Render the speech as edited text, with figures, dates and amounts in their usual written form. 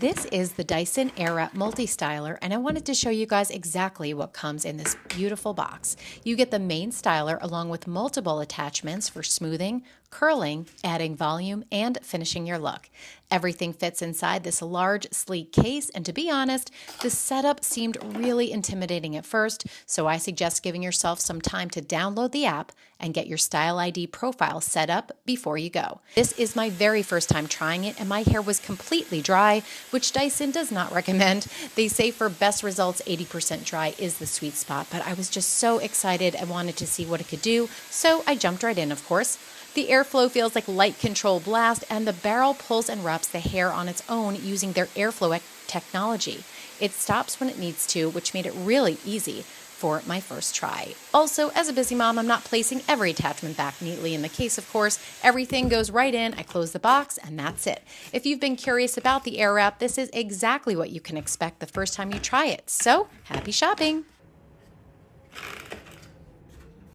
This is the Dyson Airwrap Multi-Styler, and I wanted to show you guys exactly what comes in this beautiful box. You get the main styler along with multiple attachments for smoothing, curling, adding volume, and finishing your look. Everything fits inside this large, sleek case, and to be honest, the setup seemed really intimidating at first, so I suggest giving yourself some time to download the app and get your Style ID profile set up before you go. This is my very first time trying it, and my hair was completely dry, which Dyson does not recommend. They say for best results, 80% dry is the sweet spot, but I was just so excited and wanted to see what it could do, so I jumped right in, of course. The airflow feels like light control blast, and the barrel pulls and wraps the hair on its own using their airflow technology. It stops when it needs to, which made it really easy for my first try. Also, as a busy mom, I'm not placing every attachment back neatly in the case, of course. Everything goes right in, I close the box, and that's it. If you've been curious about the Airwrap, this is exactly what you can expect the first time you try it. So, happy shopping!